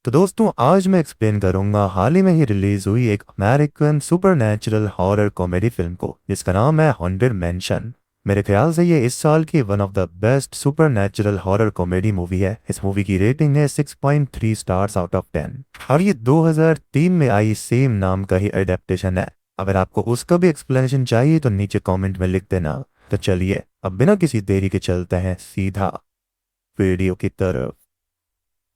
तो दोस्तों आज मैं एक्सप्लेन करूंगा हाल ही में ही रिलीज हुई एक American supernatural horror comedy film को जिसका नाम है हॉन्टेड मैंशन। मेरे ख्याल से ये इस साल की one of the best supernatural horror comedy movie है। इस मूवी की रेटिंग है 6.3 स्टार्स आउट ऑफ 10 और ये 2003 में आई सेम नाम का ही एडेप्टेशन है। अगर आपको उसका भी एक्सप्लेनेशन चाहिए तो नीचे कॉमेंट में लिख देना। तो चलिए अब बिना किसी देरी के चलते हैं सीधा वीडियो की तरफ।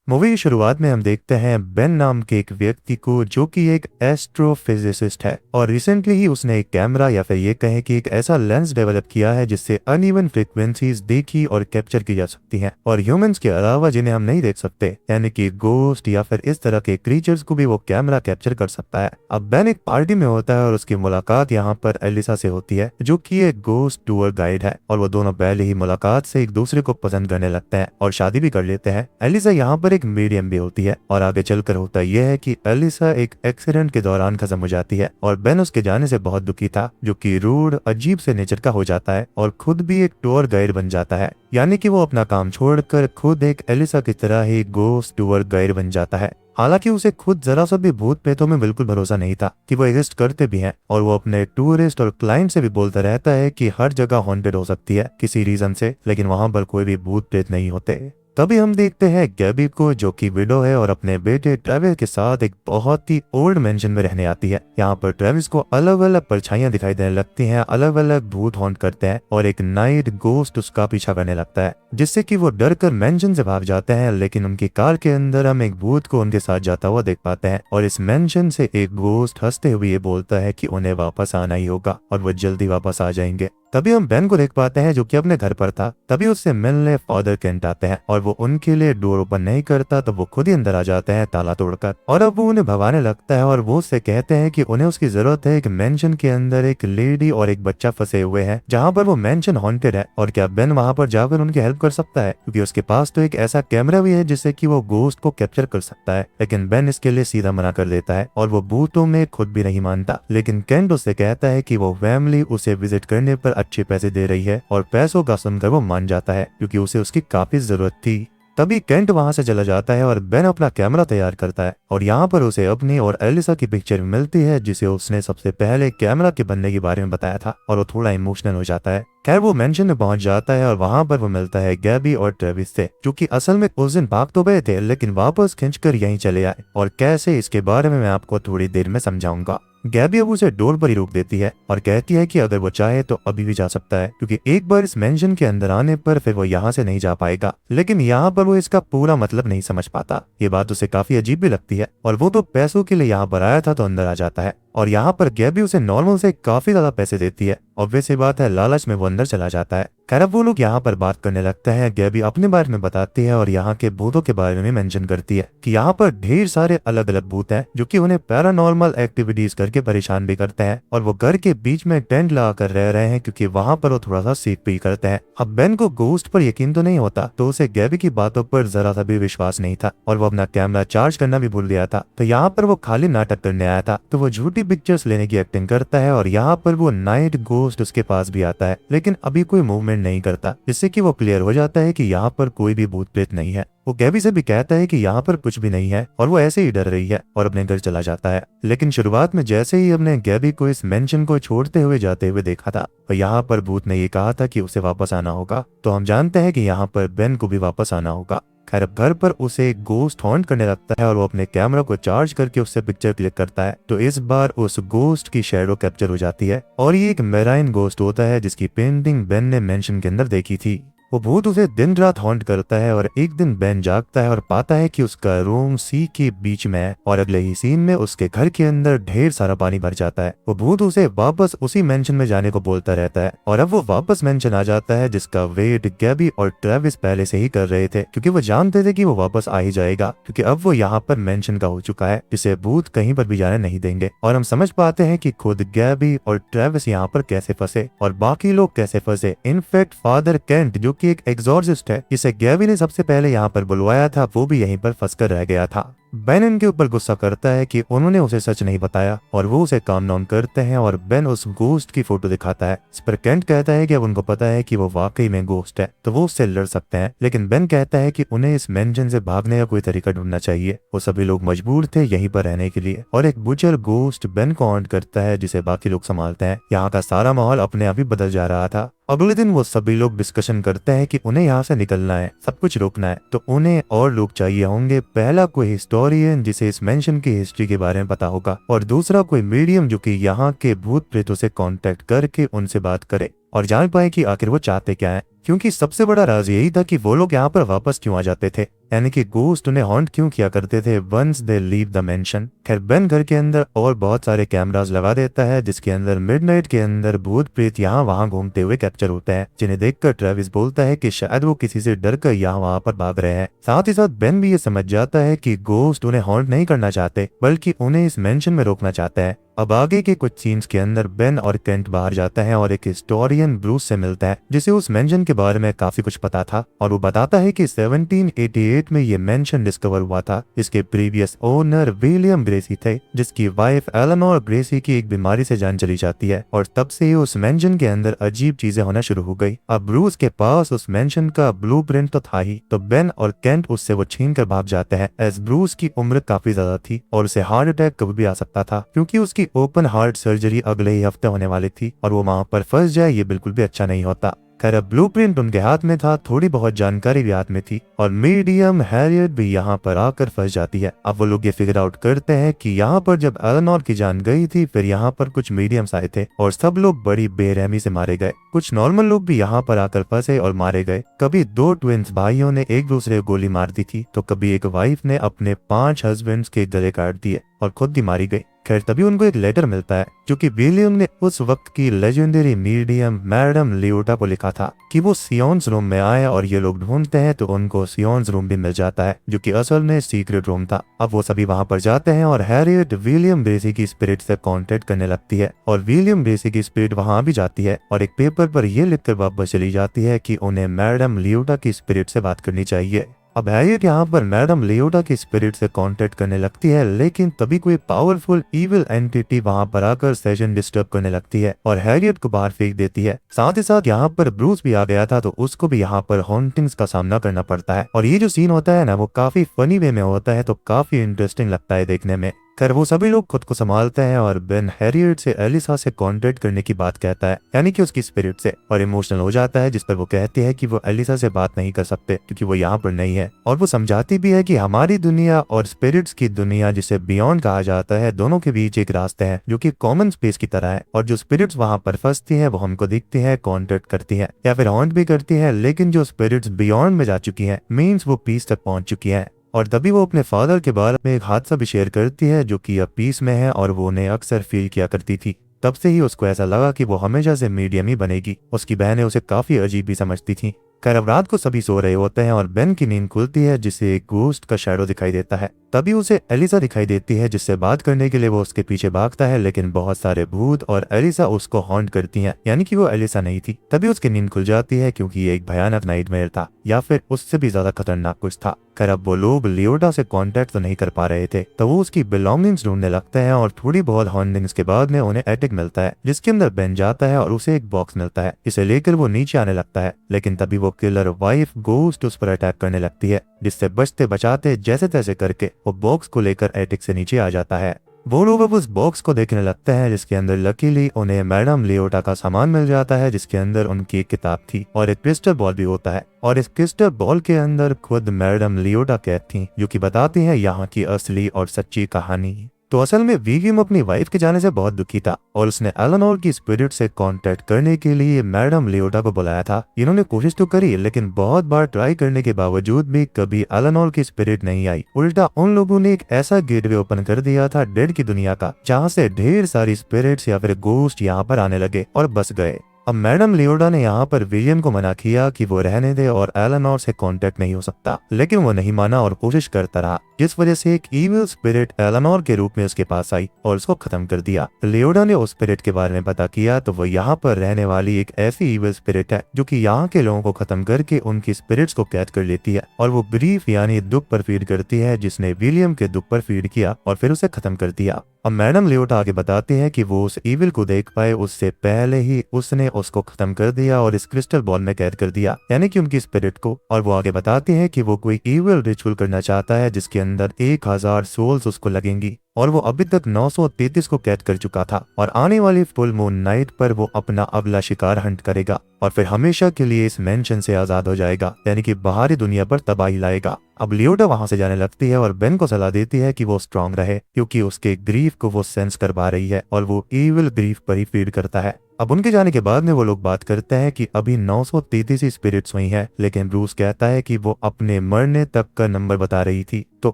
मूवी की शुरुआत में हम देखते हैं बेन नाम के एक व्यक्ति को जो कि एक एस्ट्रोफिजिसिस्ट है और रिसेंटली ही उसने एक कैमरा या फिर ये कहें कि एक ऐसा लेंस डेवलप किया है जिससे अनइवन फ्रीक्वेंसीज देखी और कैप्चर की जा सकती हैं और ह्यूमंस के अलावा जिन्हें हम नहीं देख सकते यानी कि गोस्ट या फिर इस तरह के क्रीचर्स को भी वो कैमरा कैप्चर कर सकता है। अब बेन एक पार्टी में होता है और उसकी मुलाकात यहाँ पर एलिसा से होती है जो कि एक गोस्ट टूर गाइड है और वो दोनों पहले ही मुलाकात से एक दूसरे को पसंद करने लगते हैं और शादी भी कर लेते हैं। एलिसा यहाँ पर एक मीडियम भी होती है और आगे चलकर होता यह है कि एलिसा एक एक्सीडेंट के दौरान खत्म हो जाती है और बेन उसके जाने से बहुत दुखी था जो कि रूड अजीब से नेचर का हो जाता है और खुद भी एक टूर गाइड बन जाता है, यानी कि वो अपना काम छोड़कर खुद एक एलिसा की तरह ही गोस्ट टूर गाइड बन जाता है। हालांकि उसे खुद जरा सा भी भूत प्रेतों में बिल्कुल भरोसा नहीं था कि वो एग्जिस्ट करते भी हैं और वो अपने टूरिस्ट और क्लाइंट से भी बोलता रहता है कि हर जगह हॉन्टेड हो सकती है किसी रीजन से, लेकिन वहां पर कोई भी भूत प्रेत नहीं होते। तभी हम देखते हैं गैबी को जो कि विडो है और अपने बेटे ट्रेविस के साथ एक बहुत ही ओल्ड मेंशन में रहने आती है। यहाँ पर ट्रेविस को अलग अलग परछाइयां दिखाई देने लगती हैं, अलग अलग भूत हॉन्ट करते हैं और एक नाइट गोस्ट उसका पीछा करने लगता है जिससे कि वो डर कर मेंशन से भाग जाते हैं। लेकिन उनकी कार के अंदर हम एक भूत को उनके साथ जाता हुआ देख पाते हैं और इस मेंशन से एक गोस्ट हंसते हुए ये बोलता है कि उन्हें वापस आना ही होगा और वो जल्दी वापस आ जाएंगे। तभी हम बेन को देख पाते हैं जो कि अपने घर पर था। तभी उससे मिलने फादर केंट आते हैं और वो उनके लिए डोर ओपन नहीं करता तो वो खुद ही अंदर आ जाते हैं ताला तोड़कर और अब वो उन्हें भगाने लगता है और वो उससे कहते हैं कि उन्हें उसकी जरूरत है। एक मेंशन के अंदर एक लेडी और एक बच्चा फंसे हुए हैं जहाँ पर वो मेंशन हॉन्टेड है और क्या बेन वहां पर जाकर उनकी हेल्प कर सकता है क्योंकि उसके पास तो एक ऐसा कैमरा भी है जिससे कि वो गोस्ट को कैप्चर कर सकता है। लेकिन बेन इसके लिए सीधा मना कर देता है और वो भूतों में खुद भी नहीं मानता। लेकिन केंट उससे कहता है कि वो फैमिली उसे विजिट करने पर अच्छे पैसे दे रही है और पैसों का सुनकर वो मान जाता है क्योंकि उसे उसकी काफी जरूरत थी। तभी केंट वहां से चला जाता है और बेन अपना कैमरा तैयार करता है और यहाँ पर उसे अपनी और एलिसा की पिक्चर मिलती है जिसे उसने सबसे पहले कैमरा के बनने के बारे में बताया था और वो थोड़ा इमोशनल हो जाता है। खैर वो मेंशन में पहुंच जाता है और वहां पर वो मिलता है गैबी और ट्रेविस से जो कि असल में उस दिन भाग तो गए थे लेकिन वापस खींचकर यहीं चले आए और कैसे इसके बारे में मैं आपको थोड़ी देर में समझाऊंगा। गैबी अब उसे डोर पर ही रोक देती है और कहती है कि अगर वो चाहे तो अभी भी जा सकता है क्योंकि एक बार इस मेंशन के अंदर आने पर फिर वो यहाँ से नहीं जा पाएगा। लेकिन यहाँ पर वो इसका पूरा मतलब नहीं समझ पाता। ये बात उसे काफी अजीब भी लगती है और वो तो पैसों के लिए यहाँ पर आया था तो अंदर आ जाता है और यहाँ पर गैबी उसे नॉर्मल से काफी ज्यादा पैसे देती है। ऑब्वियस बात है लालच में वो अंदर चला जाता है। खैर अब वो लोग यहाँ पर बात करने लगते हैं। गैबी अपने बारे में बताती है और यहाँ के भूतों के बारे में मेंशन करती है कि यहाँ पर ढेर सारे अलग अलग भूत हैं जो कि उन्हें पैरानॉर्मल एक्टिविटीज करके परेशान भी करते हैं और वो घर के बीच में टेंट लगा कर रह रहे हैं क्योंकि वहां पर वो थोड़ा सा सेफ भी करते हैं। अब बेन को गोस्ट पर यकीन तो नहीं होता तो उसे गैबी की बातों पर जरा सा भी विश्वास नहीं था और वो अपना कैमरा चार्ज करना भी भूल गया था। तो यहाँ पर वो खाली नाटक करने आया था तो वो झूठी पिक्चर्स लेने की एक्टिंग करता है और यहाँ पर वो नाइट गोस्ट उसके पास भी आता है लेकिन अभी कोई मूवमेंट नहीं करता जिससे कि वो क्लियर हो जाता है कि यहाँ पर कोई भी भूत प्रेत नहीं है। वो गैबी से भी कहता है कि यहाँ पर कुछ भी नहीं है और वो ऐसे ही डर रही है और अपने घर चला जाता है। लेकिन शुरुआत में जैसे ही हमने गैबी को इस मेंशन को छोड़ते हुए जाते हुए देखा था और यहाँ पर भूत ने ये कहा था कि उसे वापस आना होगा तो हम जानते हैं कि यहाँ पर बेन को भी वापस आना होगा। खैर अब घर पर उसे एक गोस्ट हॉन्ट करने लगता है और वो अपने कैमरा को चार्ज करके उससे पिक्चर क्लिक करता है तो इस बार उस गोस्ट की शैडो कैप्चर हो जाती है और ये एक मेराइन गोस्ट होता है जिसकी पेंटिंग बेन ने मेंशन के अंदर देखी थी। वो भूत उसे दिन रात हॉन्ट करता है और एक दिन बेन जागता है और पाता है कि उसका रूम सी के बीच में है और अगले ही सीन में उसके घर के अंदर ढेर सारा पानी भर जाता है। वो भूत उसे वापस उसी मेंशन में जाने को बोलता रहता है और अब वो वापस मेंशन आ जाता है जिसका वेट गैबी और ट्रेविस पहले से ही कर रहे थे क्योंकि वो जानते थे कि वो वापस आ ही जाएगा क्योंकि अब वो यहाँ पर मेंशन का हो चुका है जिसे भूत कहीं पर भी जाने नहीं देंगे। और हम समझ पाते हैं कि खुद गैबी और ट्रेविस यहाँ पर कैसे फंसे और बाकी लोग कैसे फंसे। इनफैक्ट फादर केंट जो कि एक एग्जॉर्सिस्ट है जिसे गैबी ने सबसे पहले यहाँ पर बुलवाया था वो भी यहीं पर फंसकर रह गया था। बेन इनके ऊपर गुस्सा करता है कि उन्होंने उसे सच नहीं बताया और वो उसे काम डाउन करते हैं और बेन उस गोस्ट की फोटो दिखाता है। इस पर केंट कहता है कि अब उनको पता है कि वो वाकई में गोस्ट है तो वो उससे लड़ सकते हैं, लेकिन बेन कहता है कि उन्हें इस मेंशन से भागने का कोई तरीका ढूंढना चाहिए। वो सभी लोग मजबूर थे यहीं पर रहने के लिए और एक बुचर गोस्ट बेन को हॉन्ट करता है जिसे बाकी लोग संभालते हैं। यहाँ का सारा माहौल अपने आप ही बदल जा रहा था। अगले दिन वो सभी लोग डिस्कशन करते हैं कि उन्हें यहाँ से निकलना है, सब कुछ रोकना है, तो उन्हें और लोग चाहिए होंगे। पहला कोई हिस्टोरियन जिसे इस मेंशन की हिस्ट्री के बारे में पता होगा और दूसरा कोई मीडियम जो कि यहाँ के भूत प्रेतों से कांटेक्ट करके उनसे बात करे और जान पाए कि आखिर वो चाहते क्या है, क्योंकि सबसे बड़ा राज यही था कि वो लोग यहाँ पर वापस क्यों आ जाते थे, यानी कि गोस्ट उन्हें हॉन्ट क्यों किया करते थे once they leave the mansion. खैर बेन घर के अंदर और बहुत सारे कैमरास लगा देता है जिसके अंदर मिडनाइट के अंदर भूत प्रेत यहाँ वहाँ घूमते हुए कैप्चर होते हैं, जिन्हें देखकर ट्रेविस बोलता है कि शायद वो किसी से डरकर यहाँ वहाँ पर भाग रहे हैं। साथ ही साथ बेन भी ये समझ जाता है कि गोस्ट उन्हें हॉन्ट नहीं करना चाहते बल्कि उन्हें इस मेंशन में रोकना चाहते हैं। अब आगे के कुछ सीन्स के अंदर बेन और केंट बाहर जाता है और एक हिस्टोरियन ब्रूस से मिलता है जिसे उस मेंशन के बारे में काफी कुछ पता था और वो बताता है कि 1788 में ये मेंशन डिस्कवर हुआ था। इसके प्रीवियस ओनर विलियम ग्रेसी थे जिसकी वाइफ एलेनोर ग्रेसी की एक बीमारी से जान चली जाती है और तब से ही उस मेंशन के अंदर अजीब चीजें होना शुरू हो गई। अब ब्रूस के पास उस मेंशन का ब्लूप्रिंट तो था ही, तो बेन और केंट उससे वो छीन कर भाग जाते हैं। एज ब्रूस की उम्र काफी ज्यादा थी और उसे हार्ट अटैक कभी भी आ सकता था क्योंकि उसकी ओपन हार्ट सर्जरी अगले ही हफ्ते होने वाली थी और वो वहां पर फंस जाए ये बिल्कुल भी अच्छा नहीं होता। खैर अब ब्लूप्रिंट उनके हाथ में था, थोड़ी बहुत जानकारी भी हाथ में थी और मीडियम हैरियट भी यहाँ पर आकर फंस जाती है। अब वो लोग ये फिगर आउट करते हैं कि यहाँ पर जब एलेनोर की जान गई थी फिर यहाँ पर कुछ मीडियम्स आए थे और सब लोग बड़ी बेरहमी से मारे गए। कुछ नॉर्मल लोग भी यहाँ पर आकर फंसे और मारे गए। कभी 2 ट्विंस भाइयों ने एक दूसरे को गोली मार दी थी तो कभी एक वाइफ ने अपने 5 हस्बैंड्स के गले काट दिए और खुद भी मारी गई। खैर तभी उनको एक लेटर मिलता है जो कि विलियम ने उस वक्त की लेजेंडरी मीडियम मैडम लियोटा को लिखा था कि वो सियोन्स रूम में आए और ये लोग ढूंढते हैं तो उनको सियोन्स रूम भी मिल जाता है जो कि असल में सीक्रेट रूम था। अब वो सभी वहां पर जाते हैं और हैरियट विलियम ग्रेसी की स्पिरिट से कांटेक्ट करने लगती है और विलियम ग्रेसी की स्पिरिट वहां भी जाती है और एक पेपर पर यह लिखकर वापस चली जाती है कि उन्हें मैडम लियोटा की स्पिरिट से बात करनी चाहिए। अब हैरियट यहाँ पर मैडम लियोटा की स्पिरिट से कांटेक्ट करने लगती है, लेकिन तभी कोई पावरफुल इविल एंटिटी वहां पर आकर सेशन डिस्टर्ब करने लगती है और हैरियट को बाहर फेंक देती है। साथ ही साथ यहाँ पर ब्रूस भी आ गया था तो उसको भी यहाँ पर हॉन्टिंग्स का सामना करना पड़ता है और ये जो सीन होता है ना वो काफी फनी वे में होता है तो काफी इंटरेस्टिंग लगता है देखने में। खैर वो सभी लोग खुद को संभालते हैं और बेन हैरियट से एलिसा से कांटेक्ट करने की बात कहता है, यानी कि उसकी स्पिरिट से, और इमोशनल हो जाता है जिस पर वो कहती है कि वो एलिसा से बात नहीं कर सकते क्योंकि वो यहाँ पर नहीं है। और वो समझाती भी है कि हमारी दुनिया और स्पिरिट्स की दुनिया जिसे बियॉन्ड कहा जाता है दोनों के बीच एक रास्ता है जो कि कॉमन स्पेस की तरह है और जो स्पिरिट्स वहां पर फंसती है वो हमको दिखती है, कांटेक्ट करती है या फिर हॉन्ट भी करती है, लेकिन जो स्पिरिट्स बियॉन्ड में जा चुकी है मीन्स वो पीस तक पहुंच चुकी है। और तभी वो अपने फादर के बारे में एक हादसा भी शेयर करती है जो कि अब पीस में है और वो उन्हें अक्सर फील किया करती थी। तब से ही उसको ऐसा लगा कि वो हमेशा से मीडियम ही बनेगी। उसकी बहनें उसे काफी अजीब भी समझती थी। खैर अब रात को सभी सो रहे होते हैं और बेन की नींद खुलती है जिसे एक गोस्ट का शैडो दिखाई देता है। तभी उसे एलिसा दिखाई देती है जिससे बात करने के लिए वो उसके पीछे भागता है, लेकिन बहुत सारे भूत और एलिसा उसको हॉन्ट करती हैं, यानी कि वो एलिसा नहीं थी। तभी उसकी नींद खुल जाती है क्योंकि ये एक भयानक नाइटमेयर था या फिर उससे भी ज्यादा खतरनाक कुछ था। खैर अब वो लोग लियोटा से कांटेक्ट तो नहीं कर पा रहे थे तो वो उसकी बिलोंगिंग्स ढूंढने लगते हैं और थोड़ी बहुत हॉन्टिंग्स के बाद में उन्हें एटिक मिलता है जिसके अंदर बेन जाता है और उसे एक बॉक्स मिलता है। इसे लेकर वो नीचे आने लगता है, लेकिन तभी वो किलर वाइफ गोस्ट उस पर अटैक करने लगती है जिससे बचते बचाते जैसे तैसे करके वो बॉक्स को लेकर एटिक से नीचे आ जाता है। वो लोग अब उस बॉक्स को देखने लगते हैं जिसके अंदर लकीली उन्हें मैडम लियोटा का सामान मिल जाता है जिसके अंदर उनकी एक किताब थी और एक क्रिस्टल बॉल भी होता है और इस क्रिस्टल बॉल के अंदर खुद मैडम लियोटा कैद थी जो कि बताती है यहाँ की असली और सच्ची कहानी। तो असल में विलियम अपनी वाइफ के जाने से बहुत दुखी था और उसने एलेनोर की स्पिरिट से कांटेक्ट करने के लिए मैडम लियोटा को बुलाया था। इन्होंने कोशिश तो करी लेकिन बहुत बार ट्राई करने के बावजूद भी कभी एलेनोर की स्पिरिट नहीं आई। उल्टा उन लोगों ने एक ऐसा गेटवे ओपन कर दिया था डेड की दुनिया का जहाँ से ढेर सारी स्पिरिट्स या फिर गोस्ट यहाँ पर आने लगे और बस गए। अब मैडम लियोडा ने यहाँ पर विलियम को मना किया कि वो रहने दे और एलेनोर से कांटेक्ट नहीं हो सकता, लेकिन वो नहीं माना और कोशिश करता रहा, जिस वजह से एक इविल स्पिरिट एलेनोर के रूप में उसके पास आई और उसको खत्म कर दिया। लियोडा ने उस स्पिरिट के बारे में पता किया तो वो यहाँ पर रहने वाली एक ऐसी इविल स्पिरिट है जो कि यहाँ के लोगों को खत्म करके उनकी स्पिरिट्स को कैद कर लेती है और वो ग्रीफ यानी दुख पर फीड करती है, जिसने विलियम के दुख पर फीड किया और फिर उसे खत्म कर दिया। अब मैडम लियोटा आगे बताती है कि वो उस इविल को देख पाए उससे पहले ही उसने उसको खत्म कर दिया और इस क्रिस्टल बॉल में कैद कर दिया, यानी कि उनकी स्पिरिट को। और वो आगे बताती है कि वो कोई इविल रिचुअल करना चाहता है जिसके अंदर 1000 सोल्स उसको लगेंगी और वो अभी तक 933 को कैद कर चुका था और आने वाली फुल मून नाइट पर वो अपना अगला शिकार हंट करेगा और फिर हमेशा के लिए इस मेंशन से आजाद हो जाएगा, यानी कि बाहरी दुनिया पर तबाही लाएगा। अब लियोडा वहां से जाने लगती है और बेन को सलाह देती है कि वो स्ट्रांग रहे क्योंकि उसके ग्रीफ को वो सेंस कर पा रही है और वो इविल ग्रीफ पर ही फीड करता है। अब उनके जाने के बाद में वो लोग बात करते हैं कि अभी 933 स्पिरिट्स हुई हैं, लेकिन ब्रूस कहता है कि वो अपने मरने तक का नंबर बता रही थी तो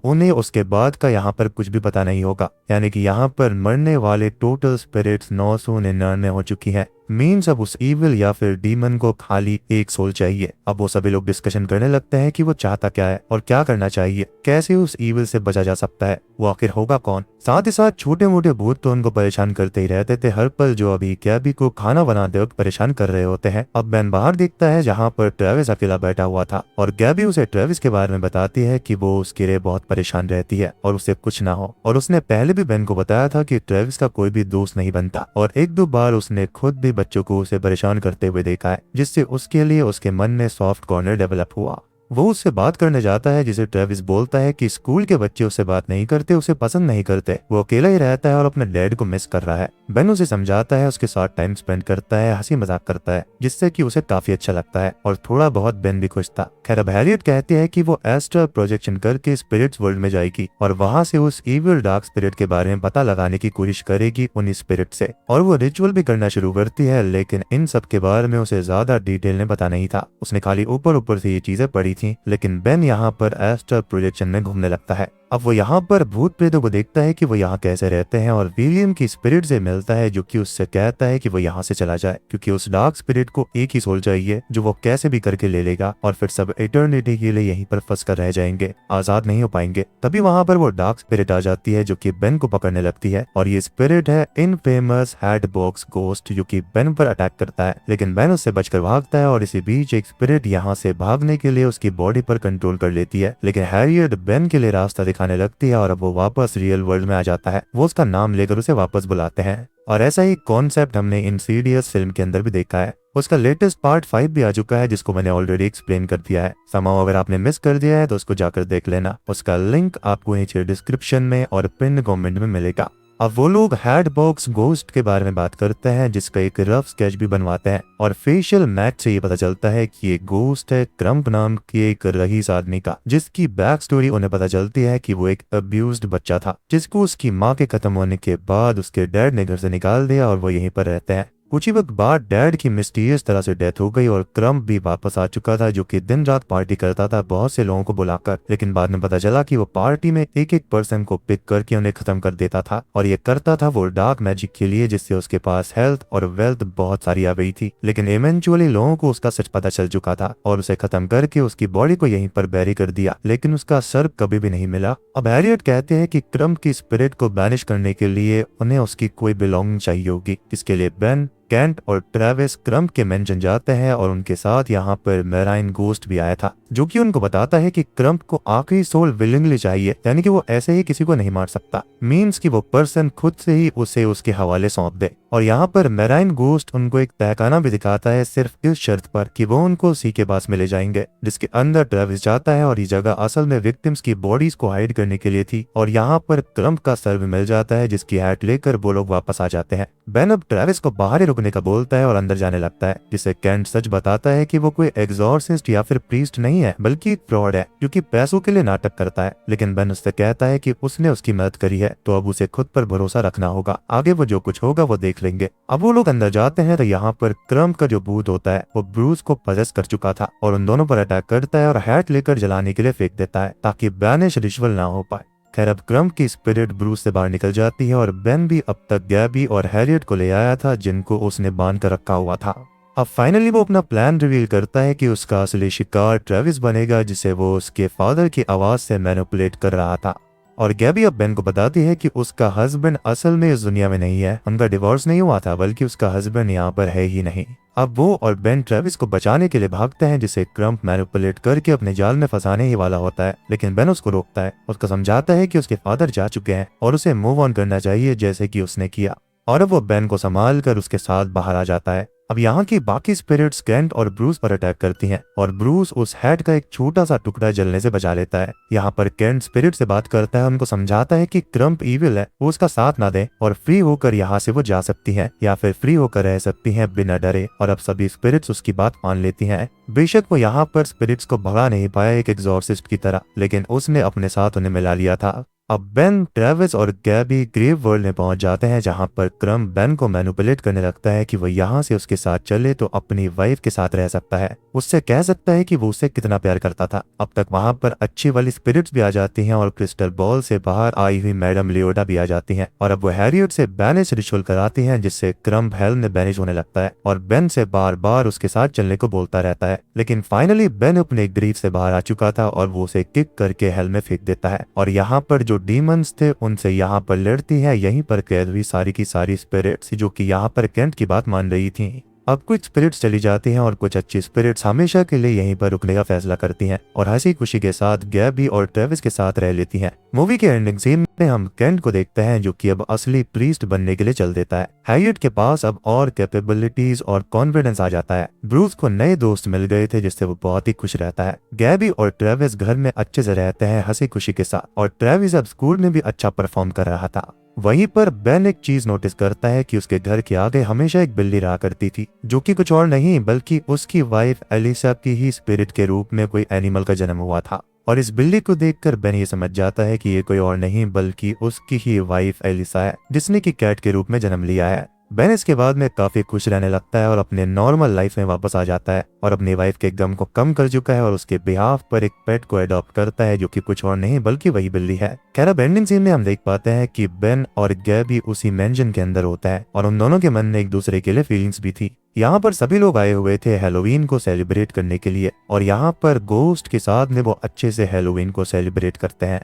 उन्हें उसके बाद का यहाँ पर कुछ भी पता नहीं होगा, यानी कि यहाँ पर मरने वाले टोटल स्पिरिट्स 999 हो चुकी हैं। मीन्स अब उस इविल या फिर डीमन को खाली एक सोल चाहिए। अब वो सभी लोग डिस्कशन करने लगते हैं कि वो चाहता क्या है और क्या करना चाहिए, कैसे उस इविल से बचा जा सकता है, वो आखिर होगा कौन। साथ ही साथ छोटे मोटे भूत तो उनको परेशान करते ही रहते थे हर पल, जो अभी गैबी को खाना बनाते वक्त परेशान कर रहे होते हैं। अब बेन बाहर देखता है जहाँ पर ट्रेविस अकेला बैठा हुआ था और गैबी उसे ट्रेविस के बारे में बताती है कि वो उसके लिए बहुत परेशान रहती है और उसे कुछ ना हो, और उसने पहले भी बेन को बताया था कि ट्रेविस का कोई भी दोस्त नहीं बनता और एक दो बार उसने खुद भी बच्चों को उसे परेशान करते हुए देखा है, जिससे उसके लिए उसके मन में सॉफ्ट कॉर्नर डेवलप हुआ। वो उससे बात करने जाता है जिसे ट्रेविस बोलता है कि स्कूल के बच्चे उससे बात नहीं करते, उसे पसंद नहीं करते, वो अकेला ही रहता है और अपने डैड को मिस कर रहा है। बेन उसे समझाता है, उसके साथ टाइम स्पेंड करता है, हंसी मजाक करता है, जिससे कि उसे काफी अच्छा लगता है और थोड़ा बहुत बेन भी खुश था। खैर अब हैरियट कहती है कि वो एस्ट्रल प्रोजेक्शन करके स्पिरिट्स वर्ल्ड में जाएगी और वहां से उस इविल डार्क स्पिरिट के बारे में पता लगाने की कोशिश करेगी उन स्पिरिट से, और वो रिचुअल भी करना शुरू करती है, लेकिन इन सब के बारे में उसे ज्यादा डिटेल में पता नहीं था। उसने खाली ऊपर ऊपर से ये चीजें पढ़ी थी। लेकिन बेन यहाँ पर एस्ट्रल प्रोजेक्शन में घूमने लगता है। अब वो यहाँ पर भूत प्रेतों को देखता है कि वो यहाँ कैसे रहते हैं और विलियम की स्पिरिट से मिलता है जो कि उससे कहता है कि वो यहाँ से चला जाए क्योंकि उस डार्क स्पिरिट को एक ही सोल चाहिए जो वो कैसे भी करके ले लेगा और फिर सब इटर्निटी के लिए यहीं पर फंस कर रह जाएंगे, आजाद नहीं हो पाएंगे। तभी वहां पर वो डार्क स्पिरिट आ जाती है जो कि बेन को पकड़ने लगती है और ये स्पिरिट है इनफेमस हेड बॉक्स गोस्ट जो कि बेन पर अटैक करता है, लेकिन बेन उससे बचकर भागता है और इसी बीच एक स्पिरिट यहाँ से भागने के लिए उसकी बॉडी पर कंट्रोल कर लेती है, लेकिन हैरियट बेन के लिए रास्ता दिखाने लगती है और अब वो वापस रियल वर्ल्ड में आ जाता है। वो उसका नाम लेकर उसे वापस बुलाते हैं और ऐसा ही कॉन्सेप्ट हमने इंसीडियस फिल्म के अंदर भी देखा है। उसका लेटेस्ट पार्ट 5 भी आ चुका है जिसको मैंने ऑलरेडी एक्सप्लेन कर दिया है। समाओ अगर आपने मिस कर दिया है तो उसको जाकर देख लेना, उसका लिंक आपको नीचे डिस्क्रिप्शन में और पिन कमेंट में मिलेगा। अब वो लोग हेड बॉक्स गोस्ट के बारे में बात करते हैं जिसका एक रफ स्केच भी बनवाते हैं और फेशियल मैच से ये पता चलता है कि ये गोस्ट है क्रम्प नाम की एक रईस आदमी का, जिसकी बैक स्टोरी उन्हें पता चलती है कि वो एक अब्यूज्ड बच्चा था जिसको उसकी माँ के खत्म होने के बाद उसके डैड ने घर से निकाल दिया और वो यहीं पर रहते हैं। कुछ ही वक्त बाद डैड की मिस्टीरियस तरह से डेथ हो गई और क्रम्प भी वापस आ चुका था जो कि दिन रात पार्टी करता था बहुत से लोगों को बुलाकर, लेकिन बाद में पता चला कि वो पार्टी में एक एक पर्सन को पिक करके उन्हें खत्म कर देता था और ये करता था वो डार्क मैजिक के लिए, जिससे उसके पास हेल्थ और वेल्थ बहुत सारी आ गई थी। लेकिन इवेंचुअली लोगों को उसका सच पता चल चुका था और उसे खत्म करके उसकी बॉडी को यहीं पर बैरी कर दिया, लेकिन उसका सर कभी भी नहीं मिला। अब हैरियट कहते हैं कि क्रम्प की स्पिरिट को बैनिश करने के लिए उन्हें उसकी कोई बिलोंगिंग चाहिए होगी, जिसके लिए बेन, कैंट और ट्रेविस क्रम्प के मेंशन जाते हैं और उनके साथ यहाँ पर मेराइन गोस्ट भी आया था जो कि उनको बताता है कि क्रम्प को आखिरी सोल विलिंगली चाहिए, यानी कि वो ऐसे ही किसी को नहीं मार सकता, मीन्स कि वो पर्सन खुद से ही उसे उसके हवाले सौंप दे। और यहाँ पर मेराइन गोस्ट उनको एक तहखाना भी दिखाता है सिर्फ इस शर्त पर कि वो उनको उसी के पास मिले जाएंगे जिसके अंदर ट्रेविस जाता है और ये जगह असल में विक्टिम्स की बॉडीज को हाइड करने के लिए थी और यहाँ पर क्रम्प का सर भी मिल जाता है जिसकी हैट लेकर वो लोग वापस आ जाते हैं। बेन अब ट्रेविस को बाहर ही रुकने का बोलता है और अंदर जाने लगता है, जिसे कैंट सच बताता है कि वो कोई एग्जॉर्सिस्ट या फिर प्रीस्ट नहीं है बल्कि एक फ्रॉड है जो कि पैसों के लिए नाटक करता है। लेकिन बेन उससे कहता है कि उसने उसकी मदद करी है तो अब उसे खुद पर भरोसा रखना होगा, आगे वो जो कुछ होगा वो देख लेंगे। अब वो लोग अंदर जाते हैं तो यहाँ पर क्रम्प का जो भूत होता है वो ब्रूस को पजेस कर चुका था और उन दोनों पर अटैक करता है और हैट लेकर जलाने के लिए फेंक देता है ताकि बैनिश रिचुअल ना हो पाए। खैर अब क्रम्प की स्पिरिट ब्रूस से बाहर निकल जाती है और बेन भी अब तक गैबी और हैरियट को ले आया था जिनको उसने बांध कर रखा हुआ था। अब फाइनली वो अपना प्लान रिवील करता है कि उसका असली शिकार ट्रेविस बनेगा, जिसे वो उसके फादर की आवाज से मैनिपुलेट कर रहा था। और गैबी अब बेन को बताती है कि उसका हस्बैंड असल में इस दुनिया में नहीं है, उनका डिवोर्स नहीं हुआ था, बल्कि उसका हस्बैंड यहाँ पर है ही नहीं। अब वो और बेन ट्रेविस को बचाने के लिए भागते हैं, जिसे क्रम्प मैनिपुलेट करके अपने जाल में फंसाने ही वाला होता है, लेकिन बेन उसको रोकता है, उसको समझाता है कि उसके फादर जा चुके हैं और उसे मूव ऑन करना चाहिए जैसे कि उसने किया। और अब वो बेन को संभाल कर उसके साथ बाहर आ जाता है। अब यहाँ की बाकी स्पिरिट्स केंट और ब्रूस पर अटैक करती हैं और ब्रूस उस हैट का एक छोटा सा टुकड़ा जलने से बचा लेता है। यहाँ पर केंट स्पिरिट से बात करता है, उनको समझाता है कि क्रम्प इविल है, वो उसका साथ ना दे और फ्री होकर यहाँ से वो जा सकती हैं या फिर फ्री होकर रह सकती हैं बिना डरे। और अब सभी स्पिरिट्स उसकी बात मान लेती हैं। बेशक वो यहाँ पर स्पिरिट्स को भगा नहीं पाया एक एग्जॉर्सिस्ट की तरह, लेकिन उसने अपने साथ उन्हें मिला लिया था। अब बेन, ट्रेविस और गैबी ग्रेव वर्ल्ड में पहुंच जाते हैं, जहां पर क्रम बेन को मैनिपुलेट करने लगता है कि वो यहां से उसके साथ चले तो अपनी वाइफ के साथ रह सकता है, उससे कह सकता है कि वो उससे कितना प्यार करता था। अब तक वहां पर अच्छी वाली स्पिरिट्स भी आ जाती हैं और क्रिस्टल बॉल से बाहर आई हुई मैडम लियोडा भी आ जाती हैं और अब वो हैरियट से बैनिश रिचुअल कराती हैं, जिससे क्रम हेल में बैनिश होने लगता है और बेन से बार बार उसके साथ चलने को बोलता रहता है। लेकिन फाइनली बेन अपने ग्रीफ से बाहर आ चुका था और वो उसे किक करके हेल में फेंक देता है और यहाँ पर जो डीमंस थे उनसे यहाँ पर लड़ती है यहीं पर कैद हुई सारी की सारी स्पिरिट्स, जो कि यहाँ पर केंट की बात मान रही थी। अब कुछ स्पिरिट्स चली जाती हैं और कुछ अच्छी स्पिरिट्स हमेशा के लिए यहीं पर रुकने का फैसला करती हैं और हंसी खुशी के साथ गैबी और ट्रेविस के साथ रह लेती हैं। मूवी के एंडिंग सीन में हम केंट को देखते हैं, जो कि अब असली प्रीस्ट बनने के लिए चल देता है। हैरियट के पास अब और कैपेबिलिटीज और कॉन्फिडेंस आ जाता है। ब्रूस को नए दोस्त मिल गए थे, जिससे वो बहुत ही खुश रहता है। गैबी और ट्रेविस घर में अच्छे से रहते हैं हंसी खुशी के साथ और ट्रेविस अब स्कूल में भी अच्छा परफॉर्म कर रहा था। वहीं पर बेन एक चीज नोटिस करता है कि उसके घर के आगे हमेशा एक बिल्ली रहा करती थी, जो कि कुछ और नहीं बल्कि उसकी वाइफ एलिसा की ही स्पिरिट के रूप में कोई एनिमल का जन्म हुआ था। और इस बिल्ली को देखकर बेन ये समझ जाता है कि ये कोई और नहीं बल्कि उसकी ही वाइफ एलिसा है, जिसने की कैट के रूप में जन्म लिया है। बेन इसके बाद में काफी खुश रहने लगता है और अपने नॉर्मल लाइफ में वापस आ जाता है और अपनी वाइफ के गम को कम कर चुका है और उसके बिहाफ पर एक पेट को अडॉप्ट करता है, जो कि कुछ और नहीं बल्कि वही बिल्ली है। खैर अब एंडिंग सीन में हम देख पाते हैं कि बेन और गैबी उसी मेंशन के अंदर होता है और उन दोनों के मन में एक दूसरे के लिए फीलिंग्स भी थी। यहाँ पर सभी लोग आए हुए थे हैलोवीन को सेलिब्रेट करने के लिए और यहाँ पर गोस्ट के साथ में वो अच्छे से हैलोवीन को सेलिब्रेट करते हैं।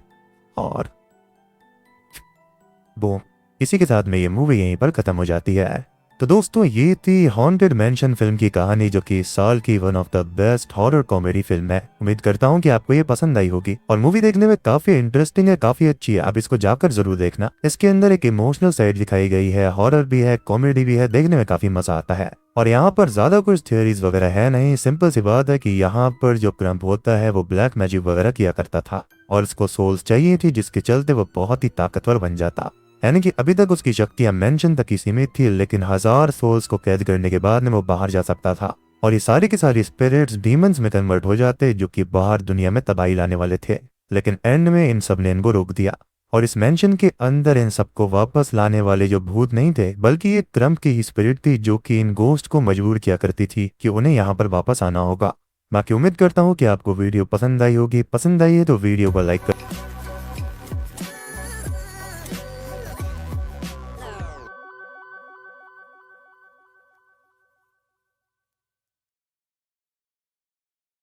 और वो इसी के साथ में ये मूवी यहीं पर खत्म हो जाती है। तो दोस्तों ये थी हॉन्टेड मैंशन फिल्म की कहानी, जो कि इस साल की one of the best horror comedy film है। उम्मीद करता हूँ कि आपको ये पसंद आई होगी और मूवी देखने में काफी इंटरेस्टिंग है, काफी अच्छी है। आप इसको जाकर जरूर देखना। इसके अंदर एक इमोशनल साइड दिखाई गई है, हॉरर भी है, कॉमेडी भी है, देखने में काफी मजा आता है। और यहाँ पर ज्यादा कुछ थ्योरीज वगैरह है नहीं, सिंपल सी बात है कि यहाँ पर जो क्रम्प होता है वो ब्लैक मैजिक वगैरह किया करता था और उसको सोल्स चाहिए थी, जिसके चलते वो बहुत ही ताकतवर बन जाता। यानी कि अभी तक उसकी शक्तियां मेंशन तक ही सीमित थी, लेकिन 1000 सोल्स को कैद करने के बाद में वो बाहर जा सकता था और ये सारी की सारी स्पिरिट्स डीमंस में कन्वर्ट हो जाते, जो कि बाहर दुनिया में तबाही लाने वाले थे। लेकिन एंड में इन सब ने इनको रोक दिया और इस मेंशन के अंदर इन सबको वापस लाने वाले जो भूत नहीं थे बल्कि ये क्रम्प की ही स्पिरिट थी, जो कि इन गोस्ट को मजबूर किया करती थी कि उन्हें यहाँ पर वापस आना होगा। बाकी उम्मीद करता हूँ कि आपको वीडियो पसंद आई होगी। पसंद आई है तो वीडियो को लाइक कर